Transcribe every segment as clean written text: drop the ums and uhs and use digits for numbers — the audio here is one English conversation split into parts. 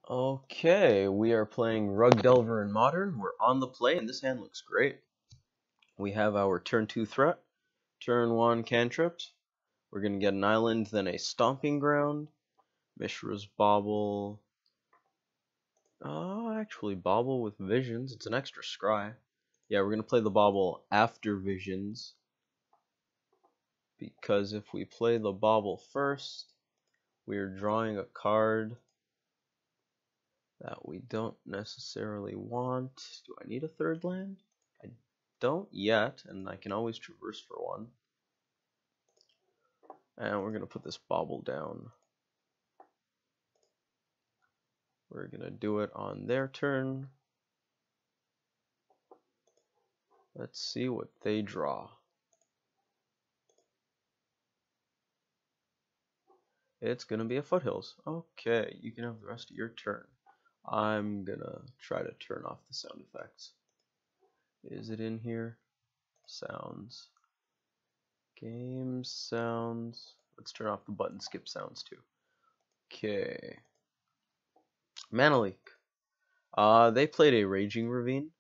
Okay, we are playing Rug Delver in Modern. We're on the play, and this hand looks great. We have our turn 2 threat, turn 1 cantrips. We're going to get an island, then a stomping ground, Mishra's Bauble. Actually, Bauble with Visions. It's an extra scry. Yeah, we're going to play the Bauble after Visions, because if we play the Bauble first, we're drawing a card that we don't necessarily want. Do I need a third land? I don't yet, and I can always traverse for one. And we're going to put this Bauble down. We're going to do it on their turn. Let's see what they draw. It's going to be a Foothills. Okay, you can have the rest of your turn. I'm going to try to turn off the sound effects. Is it in here? Sounds. Game sounds. Let's turn off the button skip sounds too. Okay. Mana Leak. They played a Raging Ravine,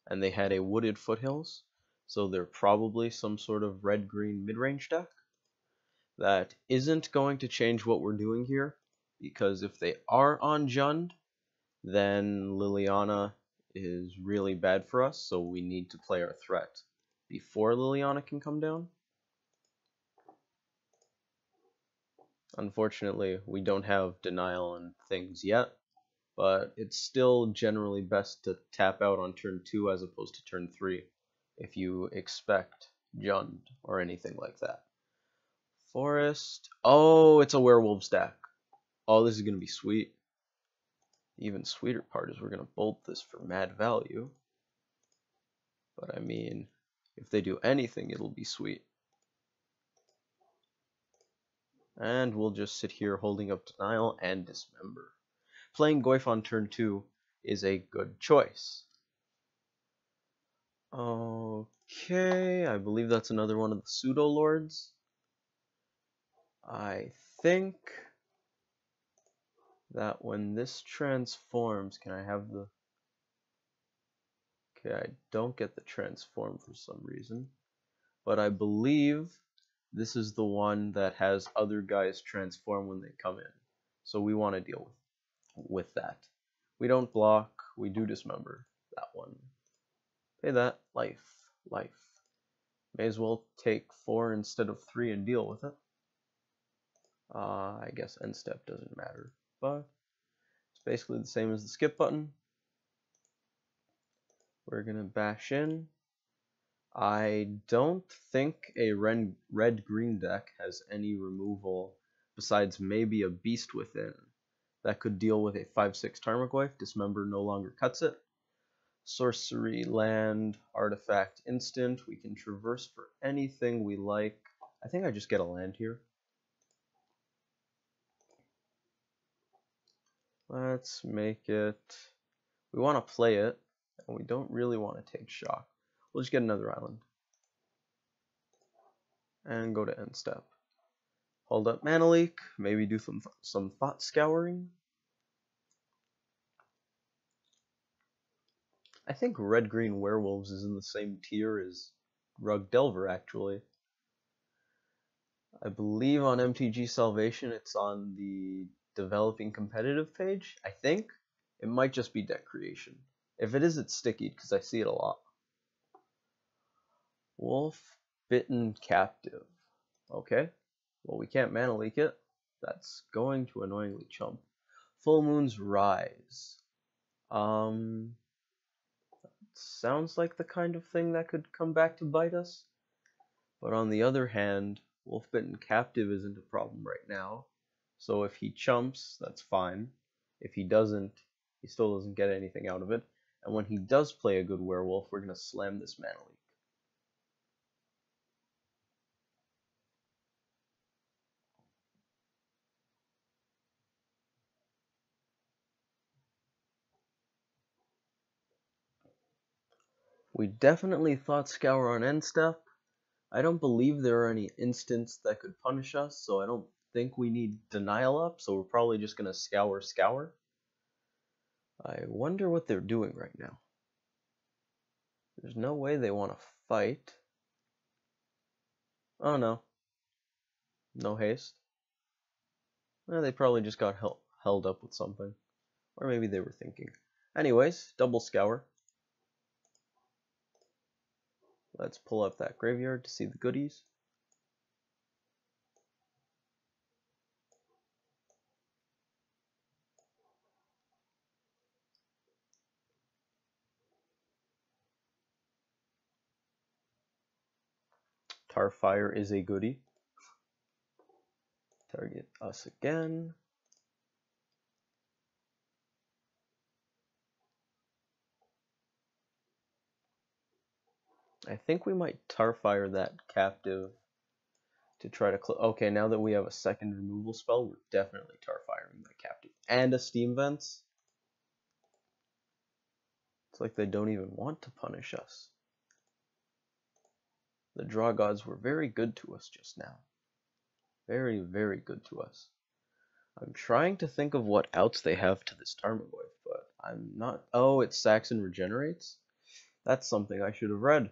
and they had a Wooded Foothills, so they're probably some sort of red-green mid-range deck. That isn't going to change what we're doing here, because if they are on Jund, then Liliana is really bad for us, so we need to play our threat before Liliana can come down. Unfortunately, we don't have denial and things yet, but it's still generally best to tap out on turn 2 as opposed to turn 3 if you expect Jund or anything like that. Forest. Oh, it's a Werewolves deck. Oh, this is going to be sweet. The even sweeter part is we're going to bolt this for mad value. But I mean, if they do anything, it'll be sweet. And we'll just sit here holding up Denial and Dismember. Playing Goyf on turn 2 is a good choice. Okay, I believe that's another one of the Pseudo Lords. I think that when this transforms, can I have the... Okay, I don't get the transform for some reason, but I believe this is the one that has other guys transform when they come in. So we want to deal with that. We don't block, we do dismember that one. Pay that, life. May as well take 4 instead of 3 and deal with it. I guess end step doesn't matter, but it's basically the same as the skip button. We're gonna bash in. I don't think a red-green deck has any removal besides maybe a Beast Within that could deal with a 5/6 Tarmogoyf. Dismember no longer cuts it. Sorcery, land, artifact, instant. We can traverse for anything we like. I think I just get a land here. Let's make it... We want to play it, and we don't really want to take shock. We'll just get another island. And go to end step. Hold up Mana Leak, maybe do some Thought Scouring. I think red-green Werewolves is in the same tier as Rug Delver, actually. I believe on MTG Salvation it's on the developing competitive page, I think. It might just be deck creation. If it is, it's sticky, because I see it a lot. Wolf Bitten Captive. Okay, well we can't Mana Leak it. That's going to annoyingly chump. Full Moon's Rise. Sounds like the kind of thing that could come back to bite us. But on the other hand, Wolf-Bitten Captive isn't a problem right now. So if he chumps, that's fine. If he doesn't, he still doesn't get anything out of it. And when he does play a good werewolf, we're going to slam this Mana Leak. We definitely Thought Scour on end step. I don't believe there are any instants that could punish us, so I don't think we need Denial up, so we're probably just going to Scour. I wonder what they're doing right now. There's no way they want to fight. Oh no. No haste. Well, they probably just got held up with something. Or maybe they were thinking. Anyways, double scour. Let's pull up that graveyard to see the goodies. Tarfire is a goodie. Target us again. I think we might Tarfire that captive to try to okay, now that we have a second removal spell, we're definitely Tarfiring that captive. And a Steam Vents. It's like they don't even want to punish us. The draw gods were very good to us just now. Very, very good to us. I'm trying to think of what outs they have to this Tarmogoyf, but I'm not. Oh, it sacks and regenerates? That's something I should have read.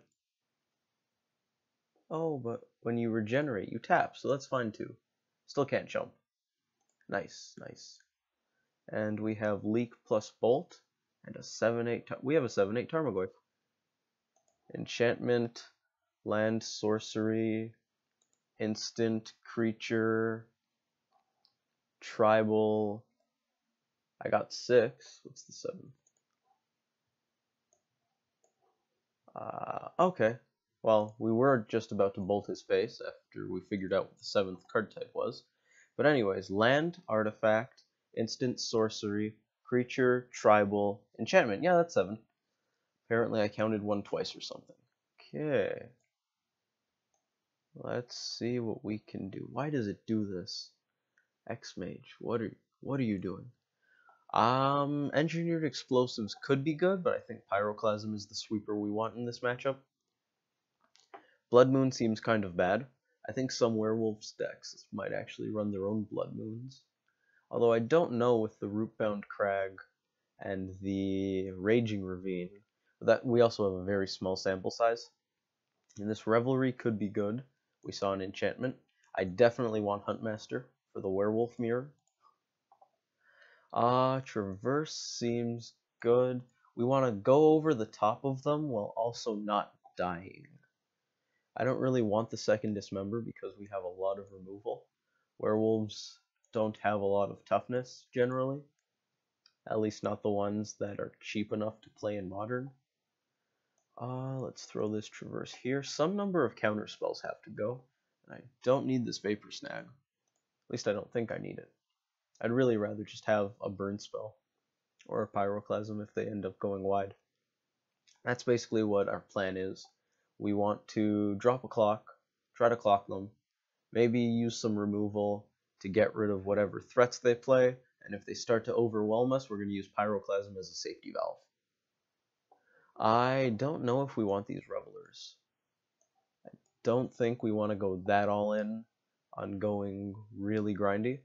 Oh, but when you regenerate, you tap, so that's fine too. Still can't jump. Nice, nice. And we have Leak plus Bolt, and a 7/8. We have a 7/8 Tarmogoyf. Enchantment, land, sorcery, instant, creature, tribal. I got 6. What's the 7? Okay. Well, we were just about to bolt his face after we figured out what the 7th card type was. But anyways, land, artifact, instant, sorcery, creature, tribal, enchantment. Yeah, that's 7. Apparently I counted one twice or something. Okay. Let's see what we can do. Why does it do this? Xmage, what are you doing? Engineered explosives could be good, but I think Pyroclasm is the sweeper we want in this matchup. Blood Moon seems kind of bad. I think some Werewolves decks might actually run their own Blood Moons. Although I don't know with the Rootbound Crag and the Raging Ravine. That we also have a very small sample size. And this Revelry could be good. We saw an enchantment. I definitely want Huntmaster for the Werewolf Mirror. Traverse seems good. We want to go over the top of them while also not dying. I don't really want the second Dismember because we have a lot of removal. Werewolves don't have a lot of toughness, generally. At least not the ones that are cheap enough to play in Modern. Let's throw this Traverse here. Some number of counter spells have to go. I don't need this Vapor Snag. At least I don't think I need it. I'd really rather just have a burn spell. Or a Pyroclasm if they end up going wide. That's basically what our plan is. We want to drop a clock, try to clock them, maybe use some removal to get rid of whatever threats they play, and if they start to overwhelm us, we're going to use Pyroclasm as a safety valve. I don't know if we want these Revelers. I don't think we want to go that all in on going really grindy.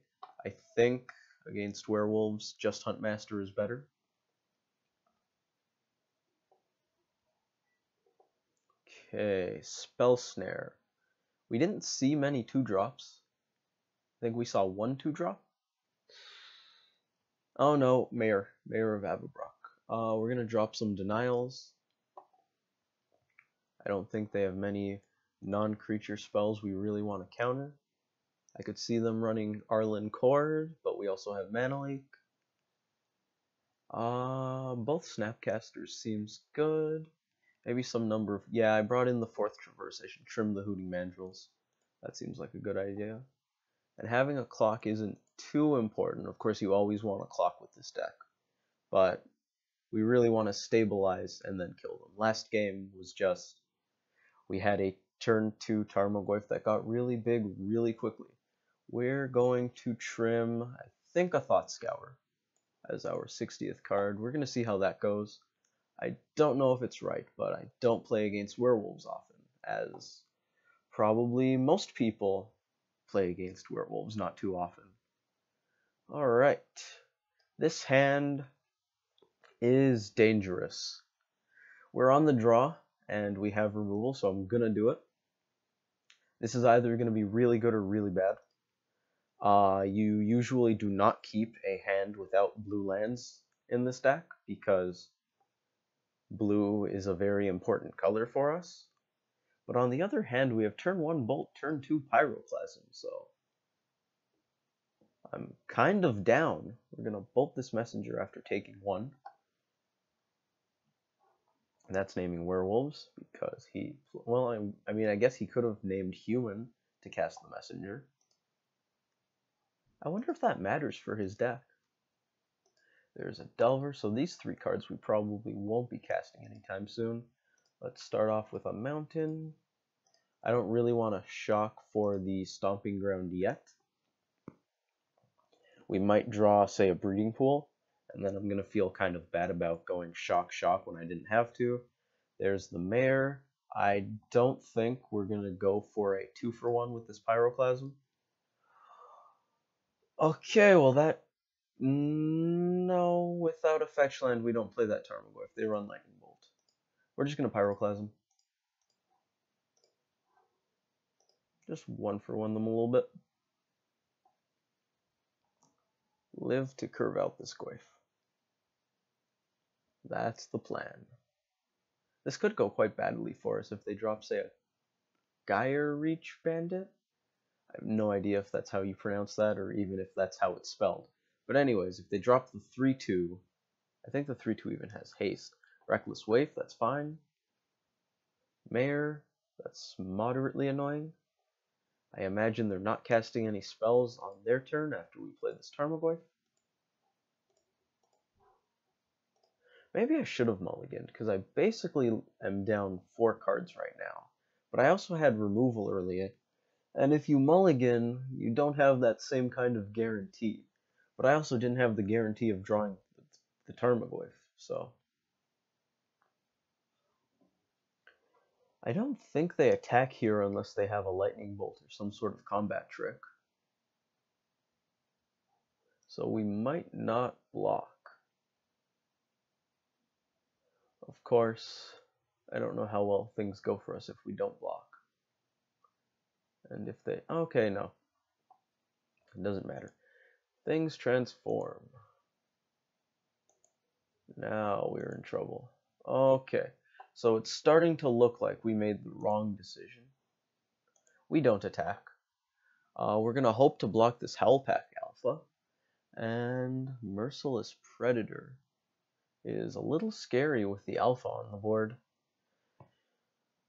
I think against Werewolves, just Huntmaster is better. Okay, Spell Snare. We didn't see many 2-drops. I think we saw one 2-drop. Oh no, Mayor of Avabrock. We're gonna drop some Denials. I don't think they have many non-creature spells we really want to counter. I could see them running Arlen Cord, but we also have Mana Leak. Both Snapcasters seems good. Maybe some number of... Yeah, I brought in the 4th Traverse. I should trim the Hooting Mandrills. That seems like a good idea. And having a clock isn't too important. Of course, you always want a clock with this deck. But we really want to stabilize and then kill them. Last game was just... We had a turn 2 Tarmogoyf that got really big really quickly. We're going to trim, I think, a Thought Scour as our 60th card. We're going to see how that goes. I don't know if it's right, but I don't play against Werewolves often, as probably most people play against Werewolves not too often. Alright, this hand is dangerous. We're on the draw, and we have removal, so I'm gonna do it. This is either gonna be really good or really bad. You usually do not keep a hand without blue lands in this deck, because blue is a very important color for us. But on the other hand, we have turn 1 Bolt, turn 2 Pyroclasm, so I'm kind of down. We're going to Bolt this Messenger after taking 1. And that's naming Werewolves, because he... Well, I mean, I guess he could have named Human to cast the Messenger. I wonder if that matters for his deck. There's a Delver, so these 3 cards we probably won't be casting anytime soon. Let's start off with a Mountain. I don't really want to shock for the Stomping Ground yet. We might draw, say, a Breeding Pool, and then I'm going to feel kind of bad about going shock when I didn't have to. There's the Mare. I don't think we're going to go for a 2-for-1 with this Pyroclasm. Okay, well that... No, without a fetch land, we don't play that Tarmogoyf. They run Lightning Bolt. We're just going to Pyroclasm. Just 1-for-1 them a little bit. Live to curve out this Goyf. That's the plan. This could go quite badly for us if they drop, say, a Gyre Reach Bandit. I have no idea if that's how you pronounce that, or even if that's how it's spelled. But anyways, if they drop the 3-2, I think the 3-2 even has haste. Reckless Waif, that's fine. Mare, that's moderately annoying. I imagine they're not casting any spells on their turn after we play this Tarmogoyf. Maybe I should have mulliganed, because I basically am down 4 cards right now. But I also had removal earlier, and if you mulligan, you don't have that same kind of guarantee. But I also didn't have the guarantee of drawing the Tarmogoyf, so... I don't think they attack here unless they have a Lightning Bolt or some sort of combat trick. So we might not block. Of course, I don't know how well things go for us if we don't block. And if they... Okay, no. It doesn't matter. Things transform. Now we're in trouble. Okay. So it's starting to look like we made the wrong decision. We don't attack. We're going to hope to block this Howlpack Alpha. And Merciless Predator is a little scary with the Alpha on the board.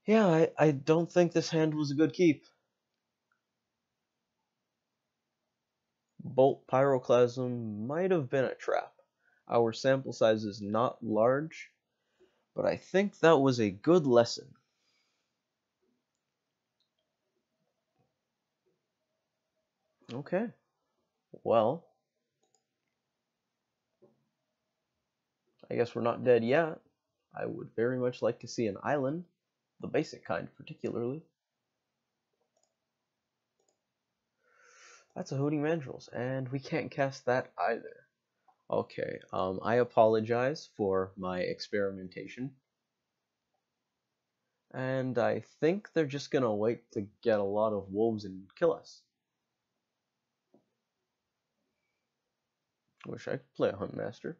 Yeah, I don't think this hand was a good keep. Bolt Pyroclasm might have been a trap. Our sample size is not large, but I think that was a good lesson. Okay, well, I guess we're not dead yet. I would very much like to see an island, the basic kind particularly. That's a Hooting Mandrills, and we can't cast that either. Okay, I apologize for my experimentation. And I think they're just gonna wait to get a lot of wolves and kill us. Wish I could play a Huntmaster.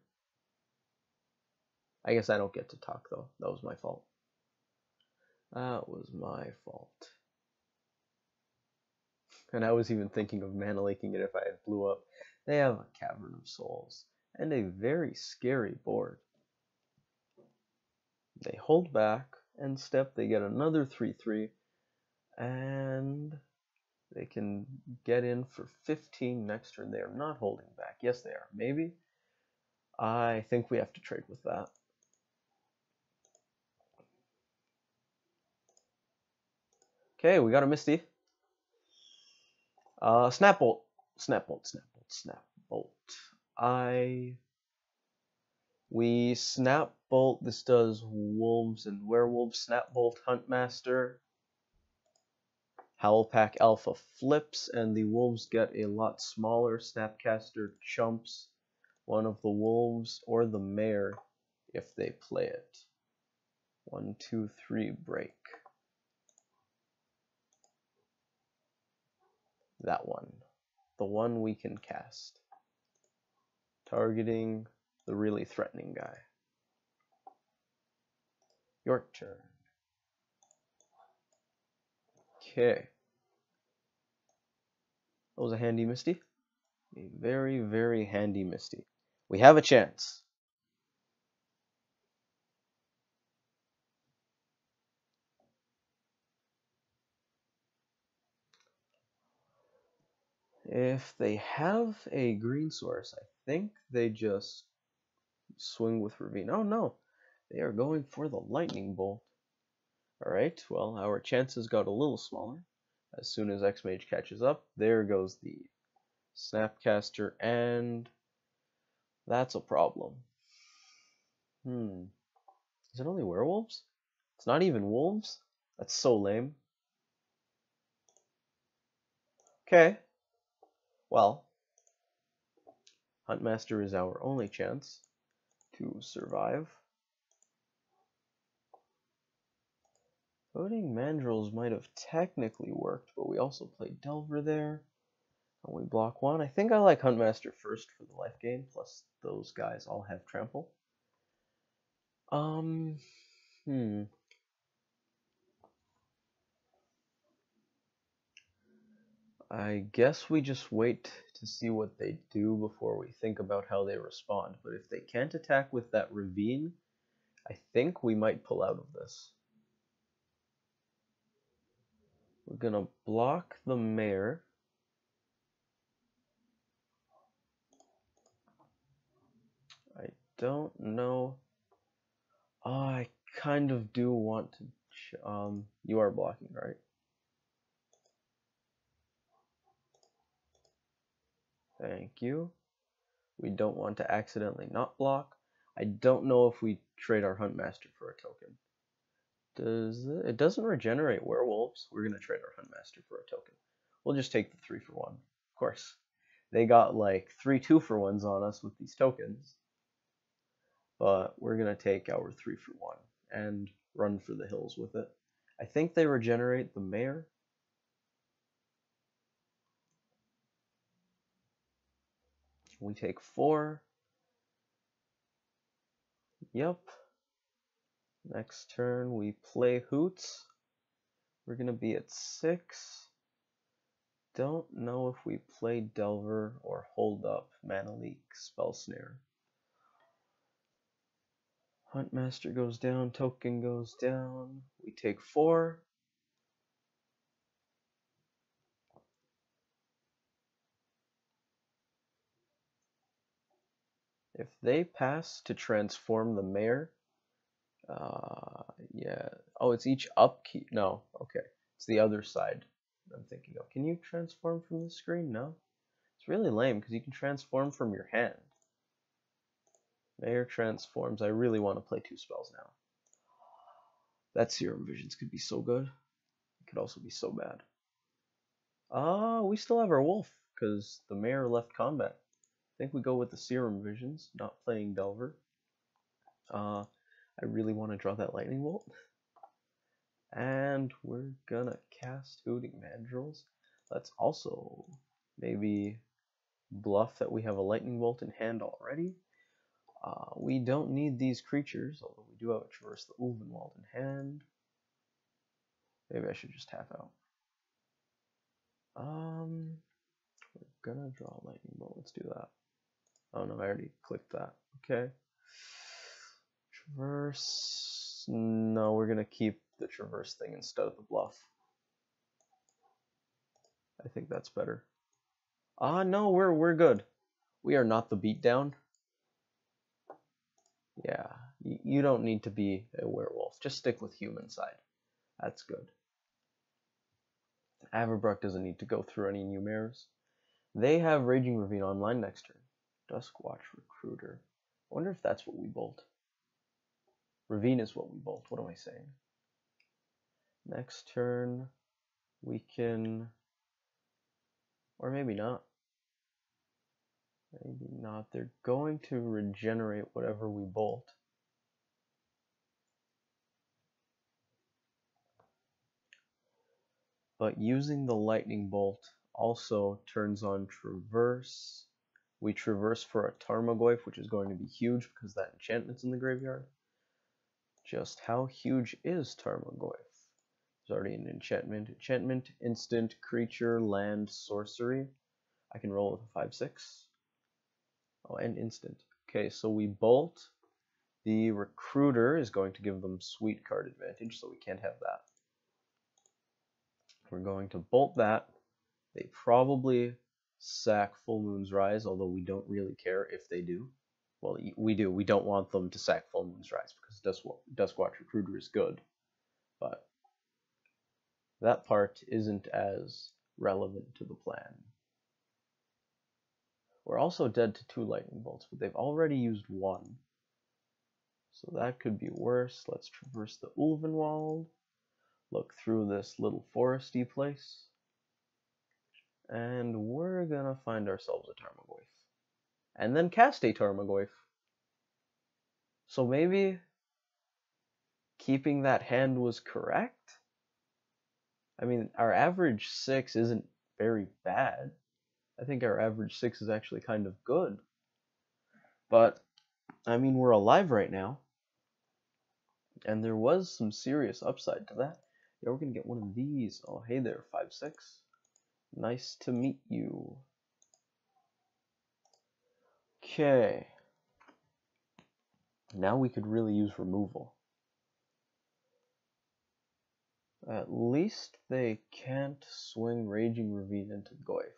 I guess I don't get to talk though. That was my fault. That was my fault. And I was even thinking of mana leaking it if I had blew up. They have a Cavern of Souls and a very scary board. They hold back and step. They get another 3/3, and they can get in for 15 next turn. They are not holding back. Yes, they are. Maybe. I think we have to trade with that. Okay, we got a Misty. Snap Bolt. Snap Bolt, Snap Bolt, Snap Bolt. We Snap Bolt. This does Wolves and Werewolves. Snap Bolt, Huntmaster. Howlpack Alpha flips, and the Wolves get a lot smaller. Snapcaster chumps one of the Wolves or the Mare if they play it. 1, 2, 3, break. That one. The one we can cast. Targeting the really threatening guy. Your turn. Okay. That was a handy Misty. A very, very handy Misty. We have a chance. If they have a green source, I think they just swing with Ravine. Oh no, they are going for the lightning bolt. Alright, well, our chances got a little smaller. As soon as Xmage catches up, there goes the Snapcaster, and that's a problem. Is it only werewolves? It's not even wolves? That's so lame. Okay. Well, Huntmaster is our only chance to survive. Voting Mandrills might have technically worked, but we also played Delver there. And we block one. I think I like Huntmaster first for the life gain, plus those guys all have trample. I guess we just wait to see what they do before we think about how they respond. But if they can't attack with that Ravine, I think we might pull out of this. We're gonna block the Mayor. I don't know. Oh, I kind of do want to. You are blocking, right? Thank you. We don't want to accidentally not block. I don't know if we trade our Huntmaster for a token. It doesn't regenerate werewolves. We're gonna trade our Huntmaster for a token. We'll just take the 3-for-1. Of course. They got like 3 2-for-1s on us with these tokens. But we're gonna take our 3-for-1 and run for the hills with it. I think they regenerate the Mayor. We take 4. Yep. Next turn we play Hoots. We're gonna be at 6. Don't know if we play Delver or Hold Up, Mana Leak, Spell Snare. Huntmaster goes down, token goes down. We take 4. If they pass to transform the Mayor, yeah. Oh, it's each upkeep. No, okay. It's the other side I'm thinking of. Can you transform from the screen? No. It's really lame because you can transform from your hand. Mayor transforms. I really want to play 2 spells now. That Serum Visions could be so good. It could also be so bad. We still have our wolf because the Mayor left combat. I think we go with the Serum Visions, not playing Delver. I really want to draw that Lightning Bolt. And we're gonna cast Hooting Mandrills. Let's also maybe bluff that we have a Lightning Bolt in hand already. We don't need these creatures, although we do have a Traverse the Ulvenwald in hand. Maybe I should just tap out. We're gonna draw a Lightning Bolt. Let's do that. Oh no, I already clicked that. Okay. Traverse. No, we're gonna keep the Traverse thing instead of the bluff. I think that's better. No, we're good. We are not the beatdown. Yeah, you don't need to be a werewolf. Just stick with human side. That's good. Averbruck doesn't need to go through any new mares. They have Raging Ravine online next turn. Duskwatch Recruiter. I wonder if that's what we bolt. Ravine is what we bolt. What am I saying? Next turn, we can... Or maybe not. Maybe not. They're going to regenerate whatever we bolt. But using the lightning bolt also turns on traverse. We traverse for a Tarmogoyf, which is going to be huge because that enchantment's in the graveyard. Just how huge is Tarmogoyf? There's already an enchantment. Enchantment, instant, creature, land, sorcery. I can roll with a 5/6. Oh, and instant. Okay, so we bolt. The recruiter is going to give them sweet card advantage, so we can't have that. We're going to bolt that. They probably sack Full Moon's Rise, although we don't really care if they do. Well, we do. We don't want them to sack Full Moon's Rise because Duskwatch Recruiter is good. But that part isn't as relevant to the plan. We're also dead to 2 lightning bolts, but they've already used 1. So that could be worse. Let's traverse the Ulvenwald, look through this little foresty place, and we're gonna find ourselves a Tarmogoyf. And then cast a Tarmogoyf. So maybe keeping that hand was correct? I mean, our average 6 isn't very bad. I think our average 6 is actually kind of good. But, I mean, we're alive right now. And there was some serious upside to that. Yeah, we're gonna get one of these. Oh, hey there, 5/6. Nice to meet you. Okay. Now we could really use removal. At least they can't swing Raging Ravine into Goyf.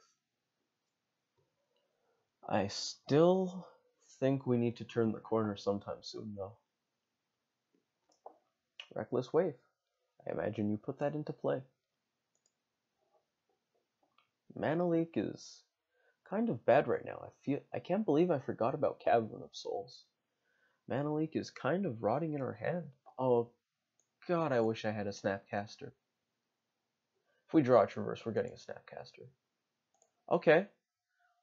I still think we need to turn the corner sometime soon, though. Reckless Wave. I imagine you put that into play. Mana Leak is kind of bad right now. I can't believe I forgot about Cavern of Souls. Mana Leak is kind of rotting in our hand. Oh god, I wish I had a Snapcaster. If we draw a Traverse, we're getting a Snapcaster. Okay.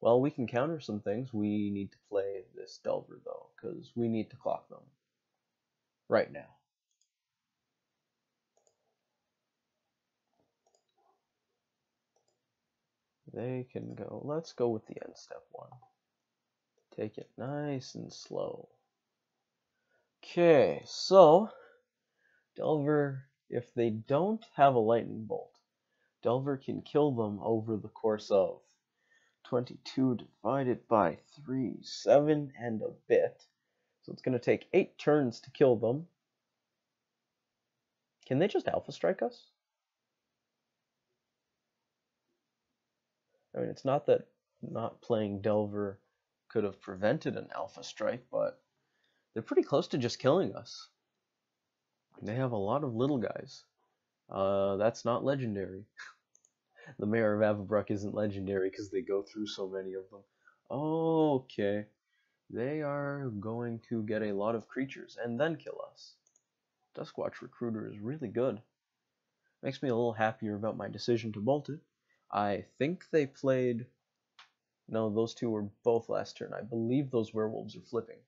Well, we can counter some things. We need to play this Delver, though, because we need to clock them. Right now. They can go. Let's go with the end step 1. Take it nice and slow. Okay, so Delver, if they don't have a lightning bolt, Delver can kill them over the course of 22 divided by 3, 7 and a bit. So it's going to take 8 turns to kill them. Can they just Alpha Strike us? I mean, it's not that not playing Delver could have prevented an Alpha Strike, but they're pretty close to just killing us. They have a lot of little guys. That's not legendary. The Mayor of Avabruck isn't legendary because they go through so many of them. Okay. They are going to get a lot of creatures and then kill us. Duskwatch Recruiter is really good. Makes me a little happier about my decision to bolt it. I think they played... No, those two were both last turn. I believe those werewolves are flipping.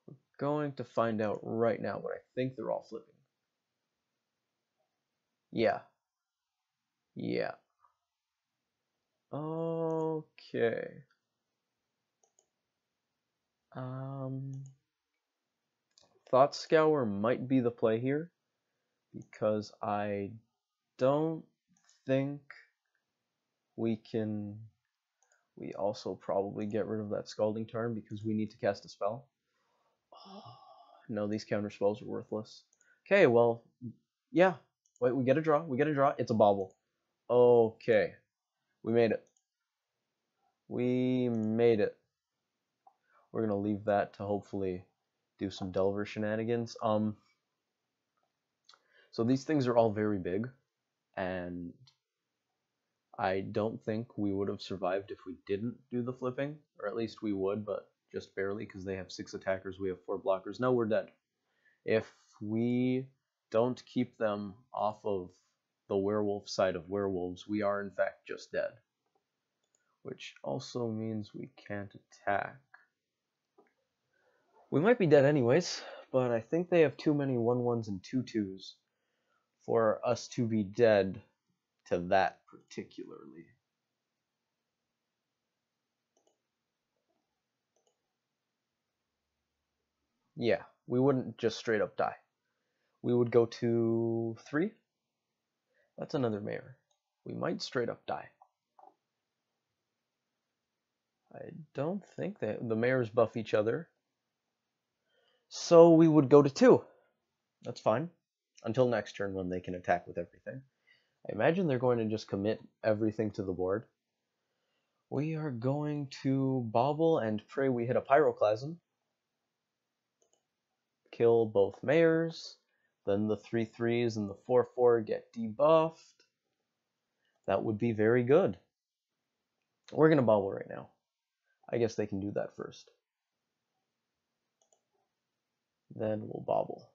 We're going to find out right now, but I think they're all flipping. Yeah. Yeah. Okay. Thought Scour might be the play here, because I don't think we can... We also probably get rid of that Scalding Tarn because we need to cast a spell. Oh, no, these counter spells are worthless. Okay, well, yeah. Wait, we get a draw. We get a draw. It's a bobble. Okay. We made it. We made it. We're going to leave that to hopefully do some Delver shenanigans. So these things are all very big, and I don't think we would have survived if we didn't do the flipping, or at least we would, but just barely because they have 6 attackers, we have 4 blockers. No, we're dead. If we don't keep them off of the werewolf side of werewolves, we are in fact just dead. Which also means we can't attack. We might be dead anyways, but I think they have too many 1/1s and 2/2s for us to be dead to that particularly. Yeah, we wouldn't just straight up die. We would go to 3. That's another mayor. We might straight up die. I don't think that the mayors buff each other. So we would go to 2. That's fine. Until next turn when they can attack with everything. I imagine they're going to just commit everything to the board. We are going to bobble and pray we hit a pyroclasm. Kill both mayors. Then the 3/3s and the 4/4 get debuffed. That would be very good. We're going to bobble right now. I guess they can do that first. Then we'll bobble.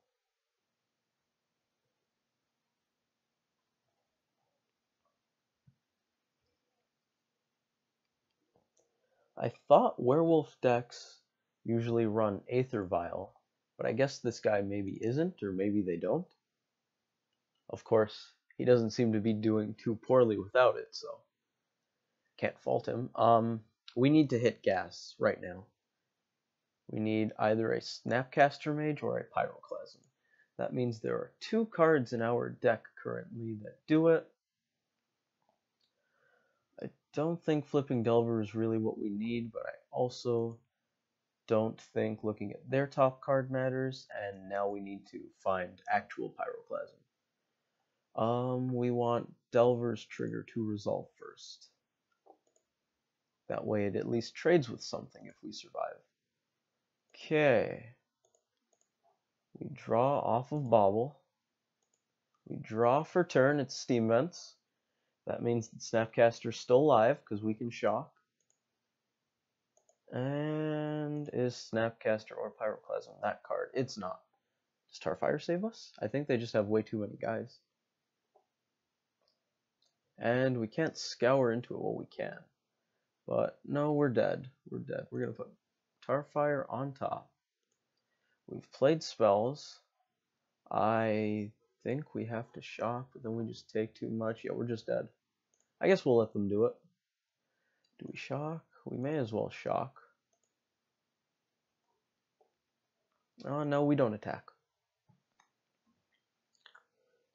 I thought werewolf decks usually run Aether Vial, but I guess this guy maybe isn't, or maybe they don't. Of course, he doesn't seem to be doing too poorly without it, so can't fault him. We need to hit gas right now. We need either a Snapcaster Mage or a Pyroclasm. That means there are 2 cards in our deck currently that do it. I don't think Flipping Delver is really what we need, but I also don't think looking at their top card matters, and now we need to find actual Pyroclasm. We want Delver's trigger to resolve first. That way it at least trades with something if we survive. Okay. We draw off of Bobble. We draw for turn, it's Steam Vents. That means that Snapcaster's still alive, because we can shock. And is Snapcaster or Pyroclasm that card? It's not. Does Starfire save us? I think they just have way too many guys. And we can't scour into it. Well, we can. But no, we're dead. We're dead. We're going to put Starfire on top. We've played spells. I think we have to shock, but then we just take too much. Yeah, we're just dead. I guess we'll let them do it. Do we shock? We may as well shock. Oh, no, we don't attack.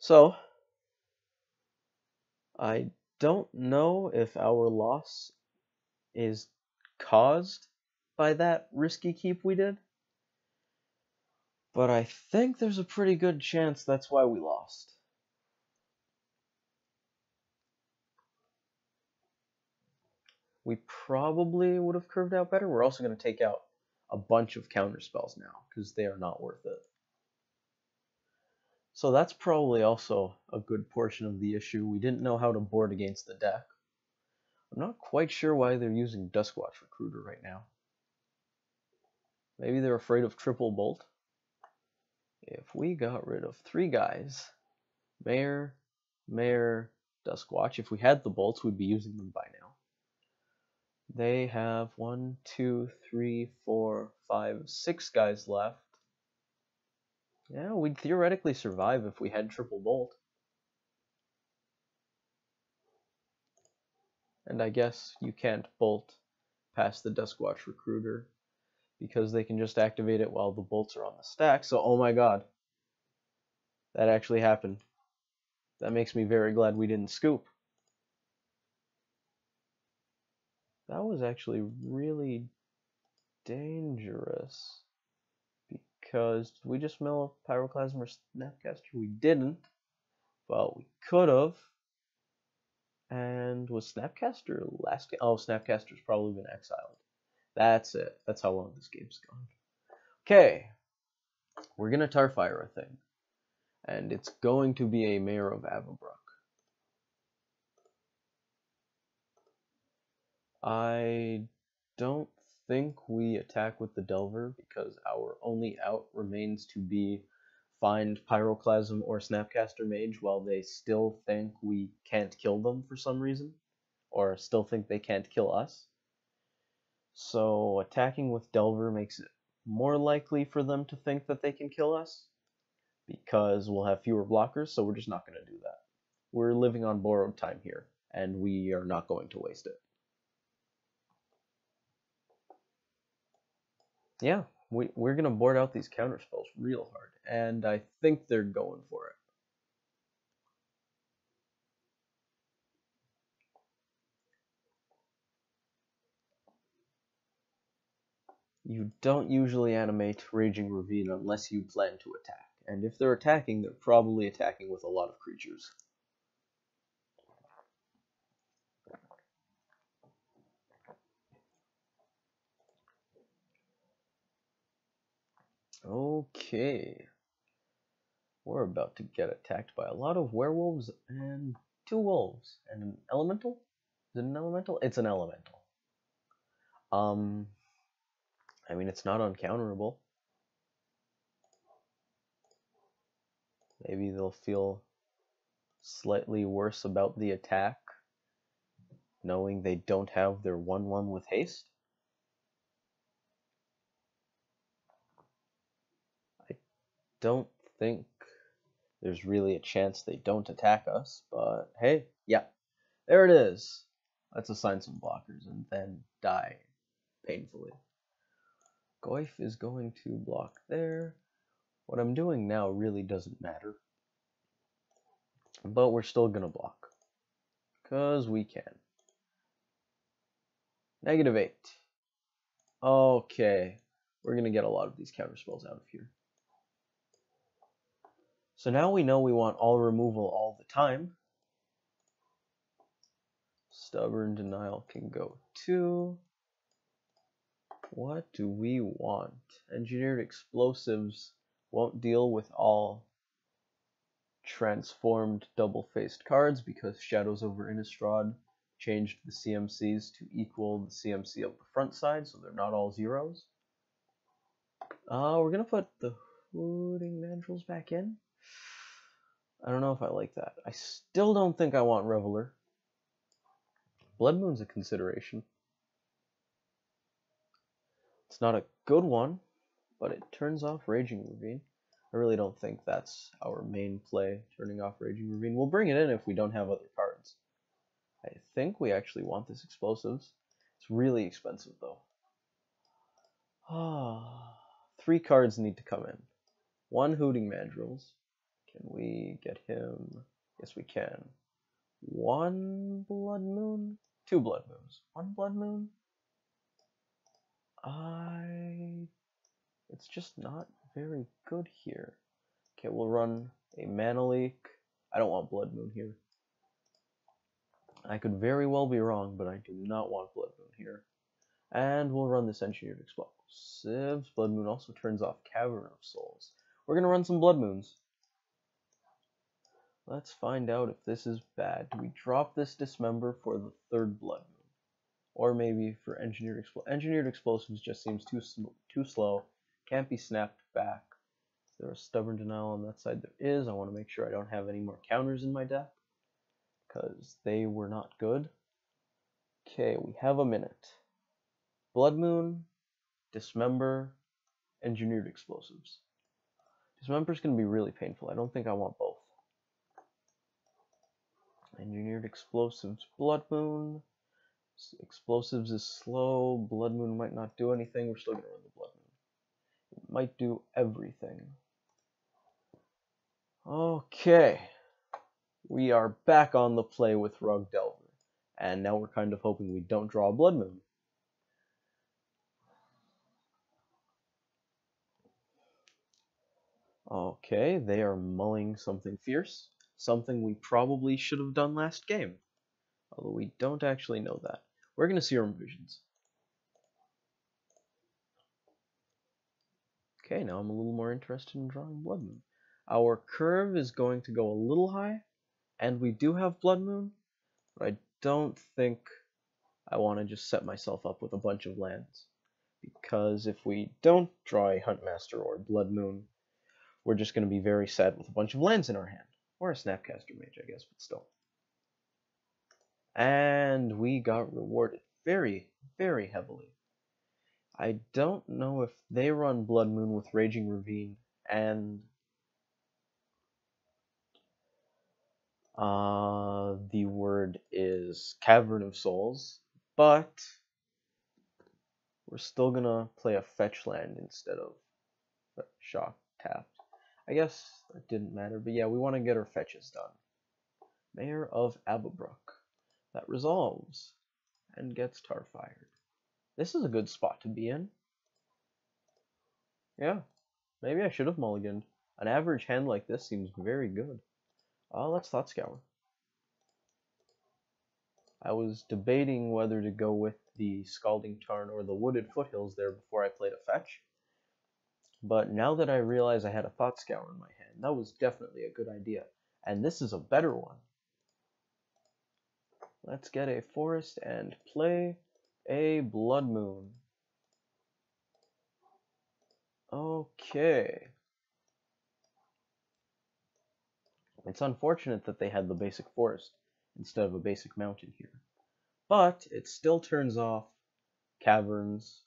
So, I don't know if our loss is caused by that risky keep we did, but I think there's a pretty good chance that's why we lost. We probably would have curved out better. We're also going to take out a bunch of counter spells now, because they are not worth it. So that's probably also a good portion of the issue. We didn't know how to board against the deck. I'm not quite sure why they're using Duskwatch Recruiter right now. Maybe they're afraid of Triple Bolt. If we got rid of 3 guys, Mayor, Duskwatch, if we had the bolts, we'd be using them by now. They have 1, 2, 3, 4, 5, 6 guys left. Yeah, we'd theoretically survive if we had Triple Bolt. And I guess you can't bolt past the Duskwatch Recruiter, because they can just activate it while the bolts are on the stack. So, oh my god. That actually happened. That makes me very glad we didn't scoop. That was actually really dangerous. Because did we just mill a Pyroclasm or Snapcaster? We didn't. But we could have. And was Snapcaster last game? Oh, Snapcaster's probably been exiled. That's it. That's how long this game's gone. Okay. We're going to Tarfire a thing. And it's going to be a Mayor of Avabruck. I don't think we attack with the Delver, because our only out remains to be find Pyroclasm or Snapcaster Mage while they still think we can't kill them for some reason, or still think they can't kill us. So attacking with Delver makes it more likely for them to think that they can kill us, because we'll have fewer blockers, so we're just not going to do that. we're living on borrowed time here, and we are not going to waste it. Yeah, we're going to board out these counter spells real hard, and I think they're going for it. You don't usually animate Raging Ravine unless you plan to attack, and if they're attacking, they're probably attacking with a lot of creatures. Okay. We're about to get attacked by a lot of werewolves and 2 wolves and an elemental. Is it an elemental? It's an elemental. I mean, it's not uncounterable. Maybe they'll feel slightly worse about the attack, knowing they don't have their 1/1 with haste. I don't think there's really a chance they don't attack us, but hey, yeah, there it is. Let's assign some blockers and then die painfully. Goif is going to block there. What I'm doing now really doesn't matter, but we're still gonna block, because we can. -8. Okay, we're gonna get a lot of these counter spells out of here. So now we know we want all removal all the time. Stubborn Denial can go too. What do we want? Engineered Explosives won't deal with all transformed double-faced cards because Shadows over Innistrad changed the CMCs to equal the CMC of the front side, so they're not all zeros. We're gonna put the Hooting Mandrills back in. I don't know if I like that. I still don't think I want Reveler. Blood Moon's a consideration. It's not a good one, but it turns off Raging Ravine. I really don't think that's our main play, turning off Raging Ravine. We'll bring it in if we don't have other cards. I think we actually want this Explosives. It's really expensive, though. 3 cards need to come in. 1 Hooting Mandrills. Can we get him? Yes, we can. 1 Blood Moon? 2 Blood Moons. 1 Blood Moon? It's just not very good here. Okay, we'll run a Mana Leak. I don't want Blood Moon here. I could very well be wrong, but I do not want Blood Moon here. And we'll run this Engineered Explosives. Blood Moon also turns off Cavern of Souls. We're going to run some Blood Moons. Let's find out if this is bad. Do we drop this Dismember for the 3rd Blood Moon? Or maybe for Engineered Explosives. Engineered Explosives just seems too slow. Can't be snapped back. Is there a Stubborn Denial on that side? There is. I want to make sure I don't have any more counters in my deck, because they were not good. Okay, we have a minute. Blood Moon, Dismember, Engineered Explosives. Dismember's going to be really painful. I don't think I want both. Engineered Explosives, Blood Moon. Explosives is slow. Blood Moon might not do anything. We're still going to run the Blood Moon. It might do everything. Okay. We are back on the play with Rug Delver. And now we're kind of hoping we don't draw a Blood Moon. Okay, they are mulling something fierce. Something we probably should have done last game. Although we don't actually know that. We're going to Serum Visions. Okay, now I'm a little more interested in drawing Blood Moon. Our curve is going to go a little high, and we do have Blood Moon, but I don't think I want to just set myself up with a bunch of lands. Because if we don't draw a Huntmaster or Blood Moon, we're just going to be very sad with a bunch of lands in our hand. Or a Snapcaster Mage, I guess, but still. And we got rewarded very, very heavily. I don't know if they run Blood Moon with Raging Ravine and The word is Cavern of Souls, but we're still gonna play a fetch land instead of shock tapped. I guess it didn't matter, but yeah, we want to get our fetches done. Mayor of Ababrook. That resolves and gets tar fired. This is a good spot to be in. Yeah, maybe I should have mulliganed. An average hand like this seems very good. Let's Thought Scour. I was debating whether to go with the Scalding Tarn or the Wooded Foothills there before I played a fetch. But now that I realize I had a Thought Scour in my hand, that was definitely a good idea. And this is a better one. Let's get a forest and play a Blood Moon. Okay. It's unfortunate that they had the basic forest instead of a basic mountain here. But it still turns off caverns,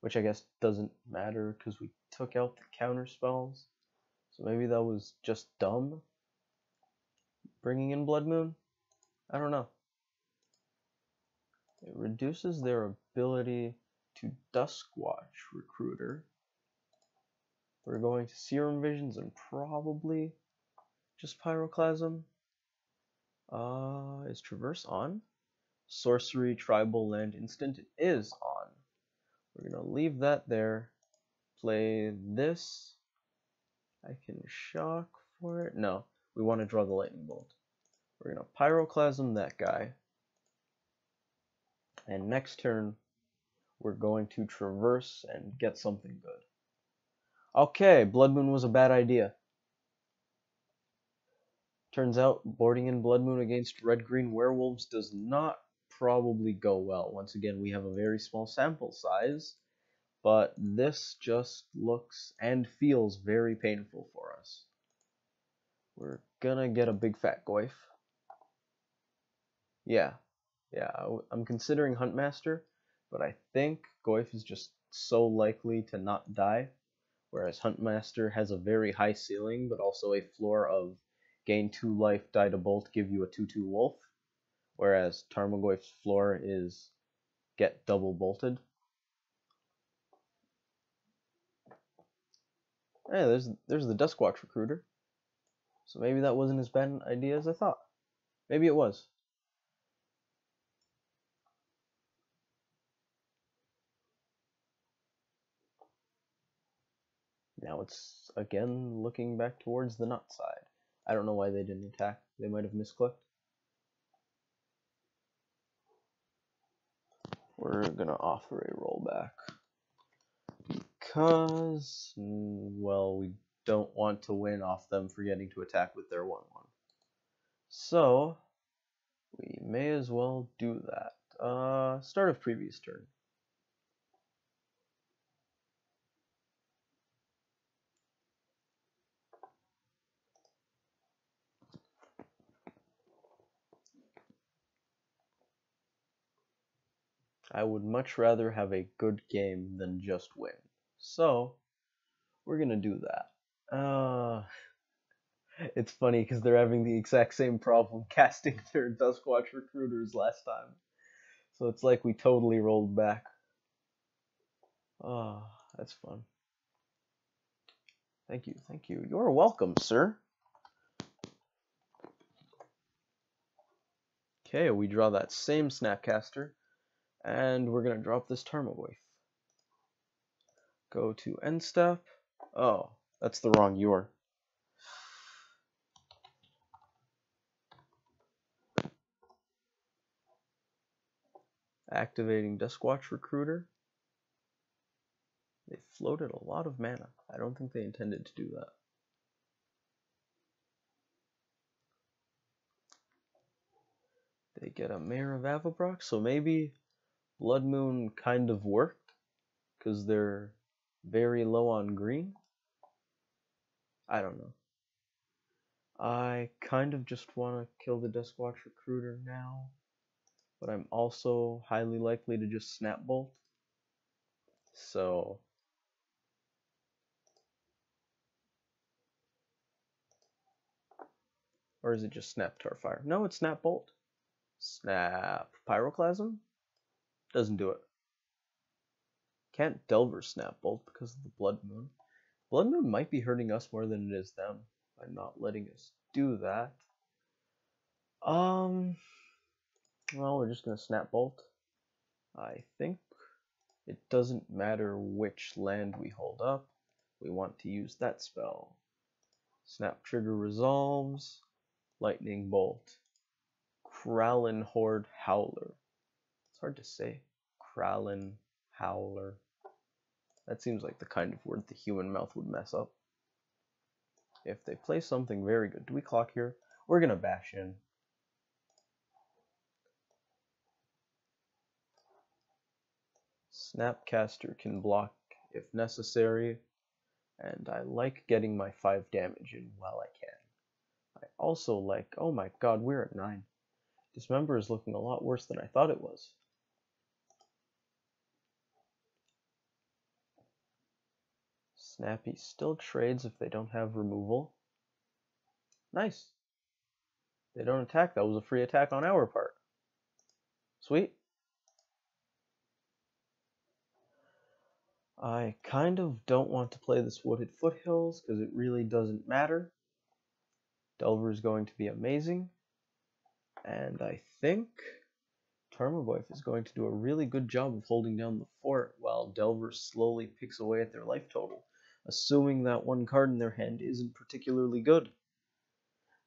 which I guess doesn't matter because we took out the counter spells. So maybe that was just dumb, bringing in Blood Moon? I don't know. It reduces their ability to Duskwatch Recruiter. We're going to Serum Visions and probably just Pyroclasm. Is Traverse on? Sorcery, Tribal, Land, Instant. It is on. We're going to leave that there. Play this. I can shock for it. No, we want to draw the Lightning Bolt. We're going to Pyroclasm that guy. And next turn, we're going to Traverse and get something good. Okay, Blood Moon was a bad idea. Turns out boarding in Blood Moon against red-green werewolves does not probably go well. Once again, we have a very small sample size, but this just looks and feels very painful for us. We're gonna get a big fat Goyf. Yeah, I'm considering Huntmaster, but I think Goyf is just so likely to not die, whereas Huntmaster has a very high ceiling, but also a floor of gain 2 life, die to bolt, give you a 2/2 wolf, whereas Tarmogoyf's floor is get double bolted. Hey, there's the Duskwatch Recruiter. So maybe that wasn't as bad an idea as I thought. Maybe it was. Now it's again looking back towards the nut side. I don't know why they didn't attack. They might have misclicked. We're gonna offer a rollback because, well, we don't want to win off them forgetting to attack with their 1/1. So we may as well do that. Start of previous turn. I would much rather have a good game than just win. So we're gonna do that. It's funny because they're having the exact same problem casting their Duskwatch Recruiters last time. So it's like we totally rolled back. Oh, that's fun. Thank you, thank you. You're welcome, sir. Okay, we draw that same Snapcaster, and we're gonna drop this Tarmogoyf. Go to end step. Oh, that's the wrong Yor. Activating Duskwatch Recruiter. They floated a lot of mana. I don't think they intended to do that. They get a Mayor of Avabrock, so maybe Blood Moon kind of worked because they're very low on green. I don't know. I kind of just want to kill the Duskwatch Recruiter now, but I'm also highly likely to just Snap Bolt. So Or is it just snap Tarfire? No, it's snap Bolt. Snap Pyroclasm? Doesn't do it. Can't Delver snap Bolt because of the Blood Moon. Blood Moon might be hurting us more than it is them by not letting us do that. Well, we're just gonna snap Bolt. I think it doesn't matter which land we hold up. We want to use that spell. Snap Trigger resolves. Lightning Bolt. Kralin Horde Howler. It's hard to say. Kralin Howler. That seems like the kind of word the human mouth would mess up. If they play something very good. Do we clock here? We're gonna bash in. Snapcaster can block if necessary, and I like getting my 5 damage in while I can. I also like, oh my god, we're at 9. Dismember is looking a lot worse than I thought it was. Snappy still trades if they don't have removal. Nice. They don't attack. That was a free attack on our part. Sweet. I kind of don't want to play this Wooded Foothills because it really doesn't matter. Delver is going to be amazing. And I think Tarmogoyf is going to do a really good job of holding down the fort while Delver slowly picks away at their life total, assuming that one card in their hand isn't particularly good.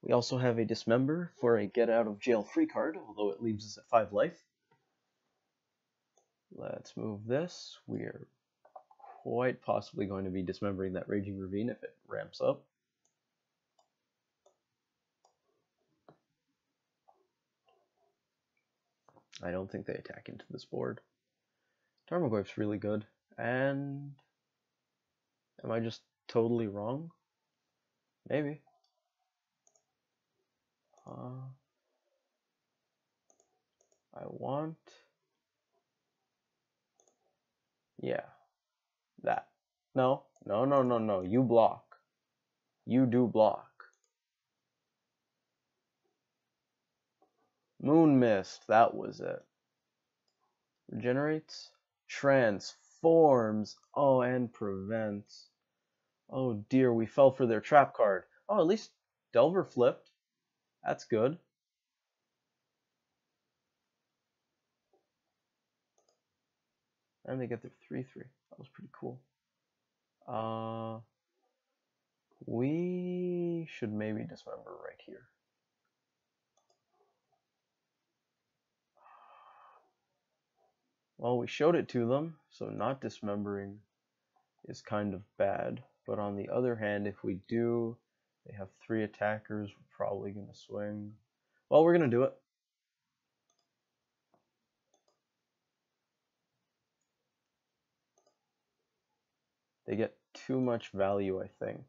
We also have a Dismember for a get out of jail free card, although it leaves us at 5 life. Let's move this. We're quite possibly going to be dismembering that Raging Ravine if it ramps up. I don't think they attack into this board. Tarmogoyf's really good. And am I just totally wrong? Maybe. I want... yeah. That. No. No. You block. You do block. Moon Mist. That was it. Regenerates. Transforms. Oh, and prevents. Oh dear, we fell for their trap card. Oh, at least Delver flipped. That's good. And they get their 3/3. That was pretty cool. We should maybe dismember right here. Well, we showed it to them, so not dismembering is kind of bad. But on the other hand, if we do, they have 3 attackers, we're probably going to swing. Well, we're going to do it. They get too much value, I think,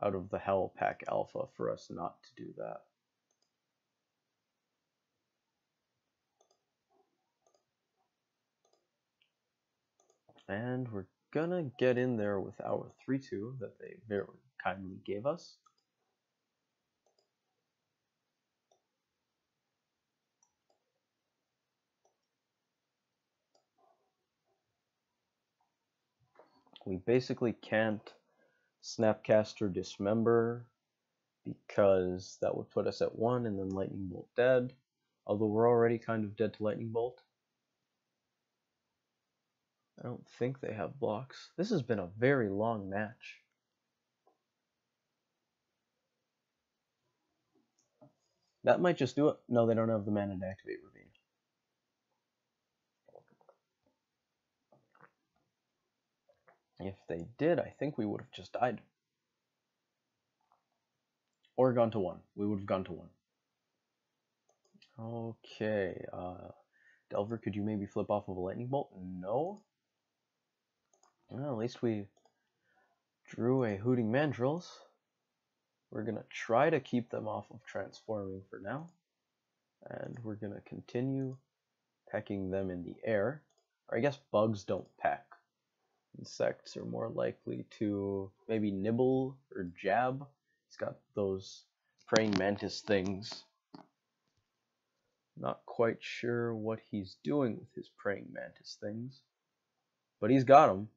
out of the Hell Pack Alpha for us not to do that. And we're gonna get in there with our 3/2 that they very kindly gave us. We basically can't Snapcaster Dismember because that would put us at 1 and then Lightning Bolt dead. Although we're already kind of dead to Lightning Bolt. I don't think they have blocks. This has been a very long match. That might just do it. No, they don't have the mana to activate Ravine. If they did, I think we would have just died. Or gone to 1. We would have gone to 1. Okay, Delver, could you maybe flip off of a Lightning Bolt? No. Well, at least we drew a Hooting Mandrills. We're going to try to keep them off of transforming for now. And we're going to continue pecking them in the air. Or I guess bugs don't peck. Insects are more likely to maybe nibble or jab. It's got those praying mantis things. Not quite sure what he's doing with his praying mantis things, but he's got them.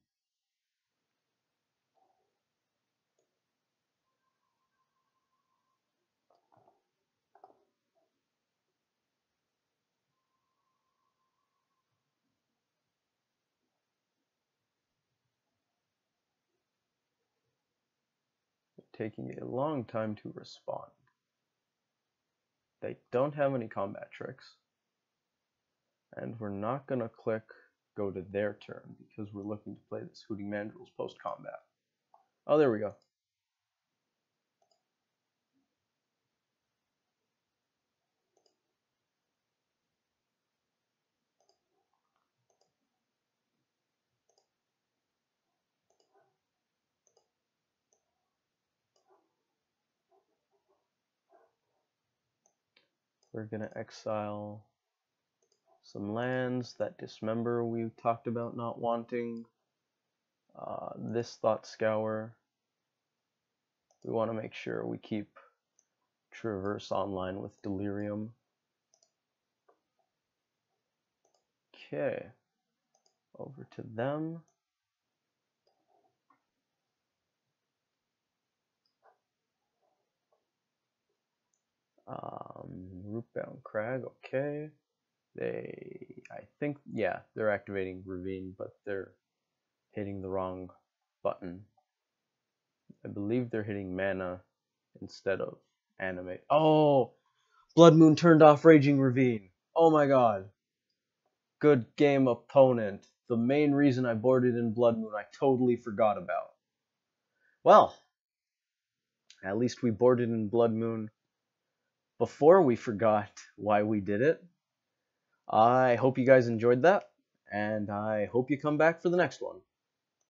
Taking a long time to respond. They don't have any combat tricks. And we're not going to click go to their turn because we're looking to play this Hooting Mandrills post-combat. Oh, there we go. We're going to exile some lands. That Dismember we talked about not wanting. This Thought Scour. We want to make sure we keep Traverse online with Delirium. Okay. Over to them. Rootbound Crag, okay. I think, yeah, they're activating Ravine, but they're hitting the wrong button. I believe they're hitting mana instead of animate. Oh! Blood Moon turned off Raging Ravine. Oh my god. Good game, opponent. The main reason I boarded in Blood Moon I totally forgot about. Well, at least we boarded in Blood Moon before we forgot why we did it. I hope you guys enjoyed that, and I hope you come back for the next one.